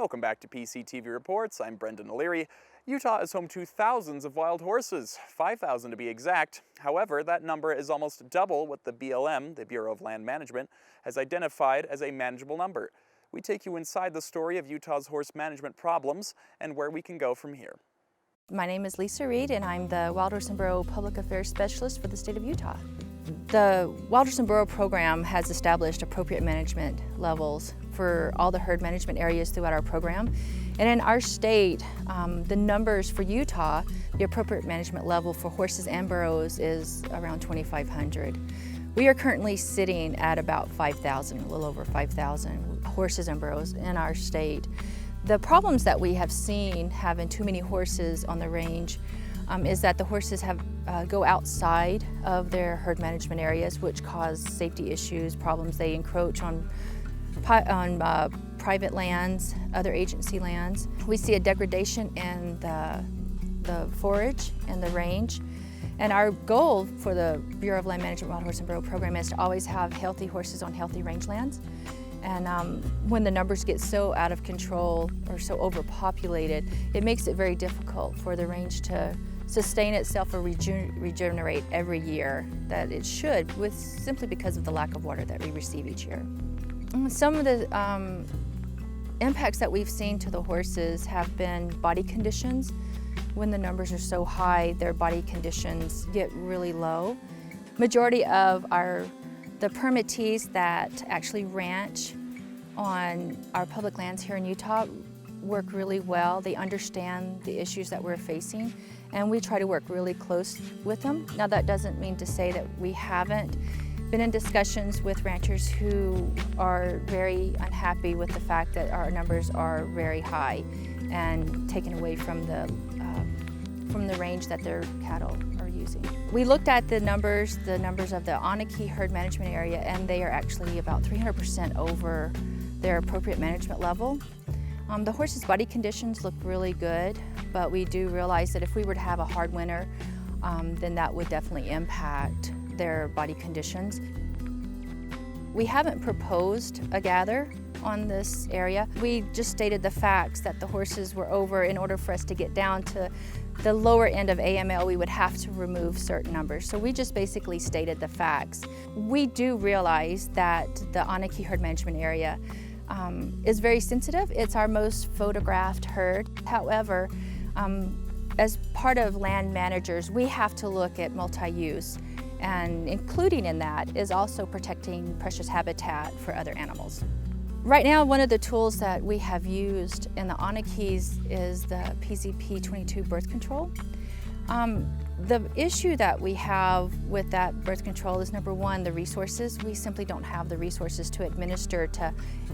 Welcome back to PCTV Reports. I'm Brendan O'Leary. Utah is home to thousands of wild horses, 5,000 to be exact. However, that number is almost double what the BLM, the Bureau of Land Management, has identified as a manageable number. We take you inside the story of Utah's horse management problems and where we can go from here. My name is Lisa Reed, and I'm the Wild Horse and Burro Public Affairs Specialist for the state of Utah. The Wild Horse and Burro program has established appropriate management levels for all the herd management areas throughout our program. And in our state, the numbers for Utah, the appropriate management level for horses and burros is around 2,500. We are currently sitting at about 5,000, a little over 5,000 horses and burros in our state. The problems that we have seen having too many horses on the range is that the horses go outside of their herd management areas, which cause safety issues, problems. They encroach on private lands, other agency lands. We see a degradation in the forage and the range. And our goal for the Bureau of Land Management Wild Horse and Burro program is to always have healthy horses on healthy rangelands. And when the numbers get so out of control or so overpopulated, it makes it very difficult for the range to sustain itself or regenerate every year that it should, simply because of the lack of water that we receive each year. Some of the impacts that we've seen to the horses have been body conditions. When the numbers are so high, their body conditions get really low. Majority of the permittees that actually ranch on our public lands here in Utah work really well. They understand the issues that we're facing, and we try to work really close with them. Now, that doesn't mean to say that we haven't been in discussions with ranchers who are very unhappy with the fact that our numbers are very high and taken away from the range that their cattle are using. We looked at the numbers of the Anakie herd management area, and they are actually about 300% over their appropriate management level. The horses' body conditions look really good, but we do realize that if we were to have a hard winter, then that would definitely impact their body conditions. We haven't proposed a gather on this area. We just stated the facts that the horses were over. In order for us to get down to the lower end of AML, we would have to remove certain numbers. So we just basically stated the facts. We do realize that the Anakie herd management area is very sensitive. It's our most photographed herd. However, as part of land managers, we have to look at multi-use, and including in that is also protecting precious habitat for other animals. Right now, one of the tools that we have used in the Anakies is the PZP-22 birth control. The issue that we have with that birth control is, number one, the resources. We simply don't have the resources to administer to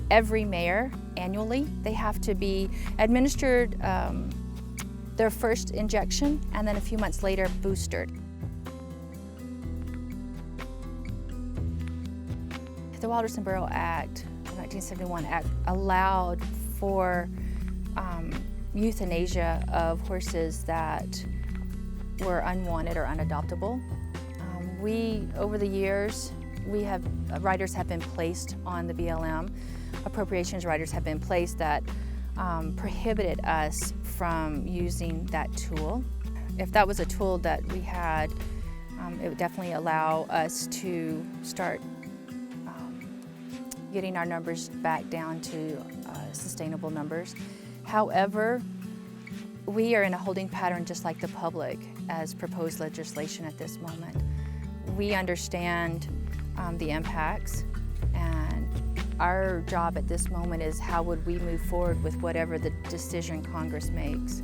every mare annually. They have to be administered their first injection and then a few months later boosted. The Wild Horse and Burro Act, the 1971 Act, allowed for euthanasia of horses that were unwanted or unadoptable. Over the years, riders have been placed on the BLM. Appropriations riders have been placed that prohibited us from using that tool. If that was a tool that we had, it would definitely allow us to start getting our numbers back down to sustainable numbers. However, we are in a holding pattern just like the public as proposed legislation at this moment. We understand the impacts, and our job at this moment is how would we move forward with whatever the decision Congress makes.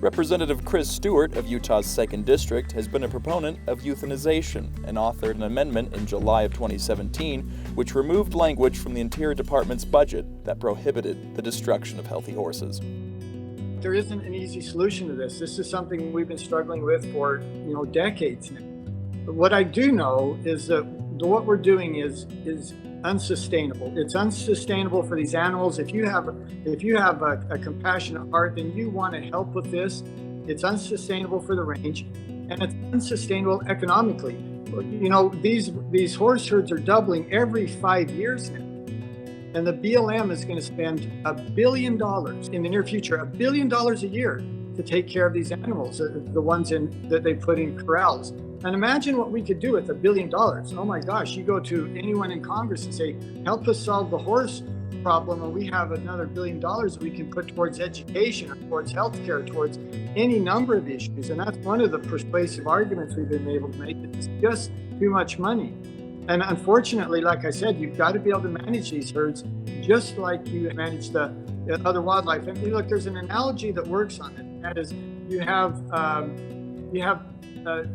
Representative Chris Stewart of Utah's 2nd District has been a proponent of euthanization and authored an amendment in July of 2017 which removed language from the Interior Department's budget that prohibited the destruction of healthy horses. There isn't an easy solution to this. This is something we've been struggling with for decades now. But what I do know is that what we're doing is unsustainable. It's unsustainable for these animals. If you have a compassionate heart, then you want to help with this. It's unsustainable for the range, and it's unsustainable economically. These horse herds are doubling every 5 years now. And the BLM is going to spend $1 billion in the near future, $1 billion a year to take care of these animals, the ones that they put in corrals. And imagine what we could do with $1 billion. Oh my gosh, you go to anyone in Congress and say, help us solve the horse problem, and we have another $1 billion we can put towards education or towards healthcare, towards any number of issues. And that's one of the persuasive arguments we've been able to make. It's just too much money. And unfortunately, like I said, you've got to be able to manage these herds just like you manage the other wildlife. And look, there's an analogy that works on it. That is, you have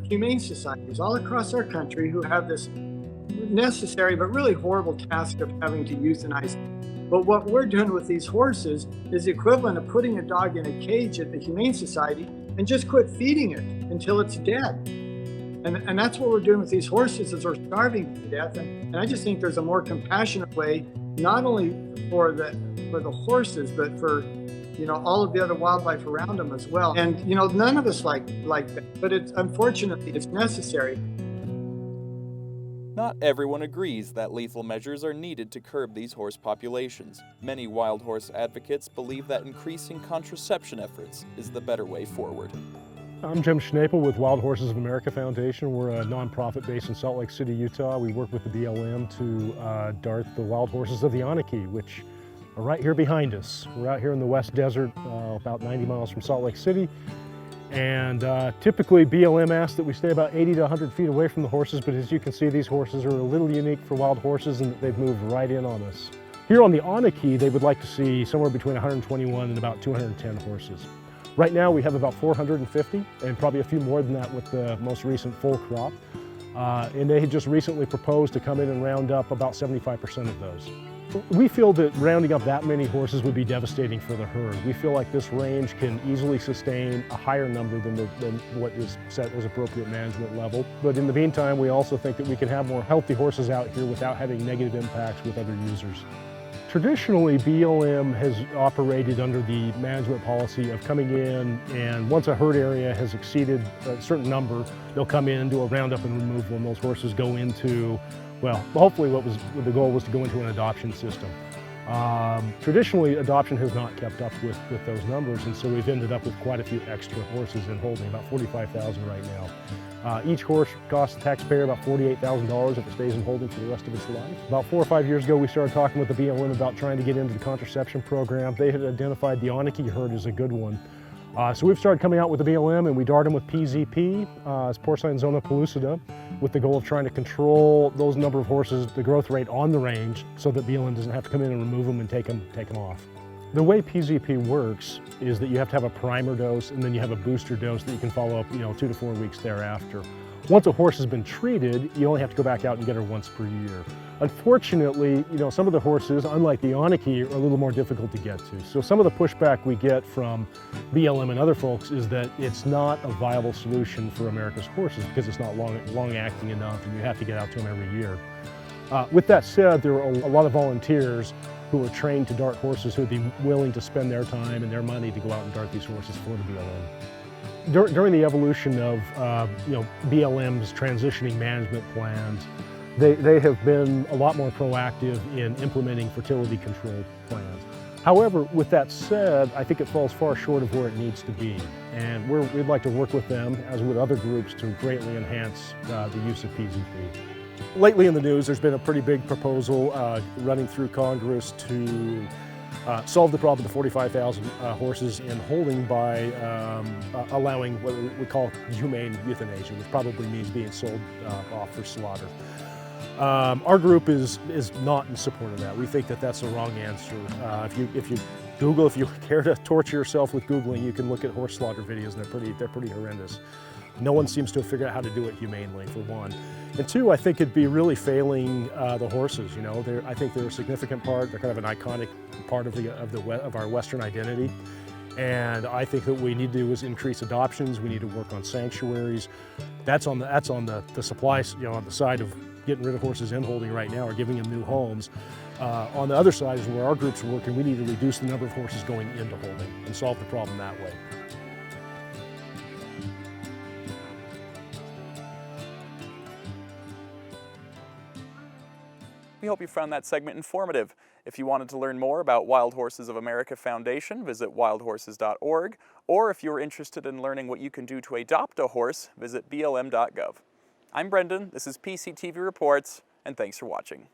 humane societies all across our country who have this necessary but really horrible task of having to euthanize. But what we're doing with these horses is the equivalent of putting a dog in a cage at the Humane Society and just quit feeding it until it's dead. And that's what we're doing with these horses, is we're starving to death. And I just think there's a more compassionate way, not only for the horses, but for all of the other wildlife around them as well. And none of us like that, but unfortunately it's necessary. Not everyone agrees that lethal measures are needed to curb these horse populations. Many wild horse advocates believe that increasing contraception efforts is the better way forward. I'm Jim Schnapel with Wild Horses of America Foundation. We're a nonprofit based in Salt Lake City, Utah. We work with the BLM to dart the wild horses of the Anakie, which are right here behind us. We're out here in the West Desert, about 90 miles from Salt Lake City. And typically BLM asks that we stay about 80 to 100 feet away from the horses, but as you can see, these horses are a little unique for wild horses in that they've moved right in on us. Here on the Anakie, they would like to see somewhere between 121 and about 210 horses. Right now we have about 450, and probably a few more than that with the most recent full crop. And they had just recently proposed to come in and round up about 75% of those. We feel that rounding up that many horses would be devastating for the herd. We feel like this range can easily sustain a higher number than what is set as appropriate management level. But in the meantime, we also think that we can have more healthy horses out here without having negative impacts with other users. Traditionally, BLM has operated under the management policy of coming in, and once a herd area has exceeded a certain number, they'll come in, do a roundup and removal, and those horses go into, well, hopefully the goal was to go into an adoption system. Traditionally, adoption has not kept up with those numbers, and so we've ended up with quite a few extra horses in holding, about 45,000 right now. Each horse costs the taxpayer about $48,000 if it stays in holding for the rest of its life. About 4 or 5 years ago, we started talking with the BLM about trying to get into the contraception program. They had identified the Anakie herd as a good one. So we've started coming out with the BLM, and we dart them with PZP, it's porcine zona pellucida, with the goal of trying to control those number of horses, the growth rate on the range, so that BLM doesn't have to come in and remove them and take them off. The way PZP works is that you have to have a primer dose, and then you have a booster dose that you can follow up 2 to 4 weeks thereafter. Once a horse has been treated, you only have to go back out and get her once per year. Unfortunately, some of the horses, unlike the Anakie, are a little more difficult to get to. So some of the pushback we get from BLM and other folks is that it's not a viable solution for America's horses because it's not long-acting enough, and you have to get out to them every year. With that said, there are a lot of volunteers who are trained to dart horses who would be willing to spend their time and their money to go out and dart these horses for the BLM. During the evolution of BLM's transitioning management plans, they have been a lot more proactive in implementing fertility control plans. However, with that said, I think it falls far short of where it needs to be. And we'd like to work with them, as with other groups, to greatly enhance the use of PZP. Lately in the news, there's been a pretty big proposal running through Congress to solve the problem of the 45,000 horses in holding by allowing what we call humane euthanasia, which probably means being sold off for slaughter. Our group is not in support of that. We think that that's the wrong answer. If you care to torture yourself with Googling, you can look at horse slaughter videos, and they're pretty horrendous. No one seems to have figured out how to do it humanely, for one. And two, I think it'd be really failing the horses. I think they're a significant part. They're kind of an iconic part of our Western identity. And I think that what we need to do is increase adoptions. We need to work on sanctuaries. That's on the supply, on the side of getting rid of horses in holding right now or giving them new homes. On the other side is where our groups are working. We need to reduce the number of horses going into holding and solve the problem that way. We hope you found that segment informative. If you wanted to learn more about Wild Horses of America Foundation, visit wildhorses.org, or if you're interested in learning what you can do to adopt a horse, visit blm.gov. I'm Brendan, this is PCTV Reports, and thanks for watching.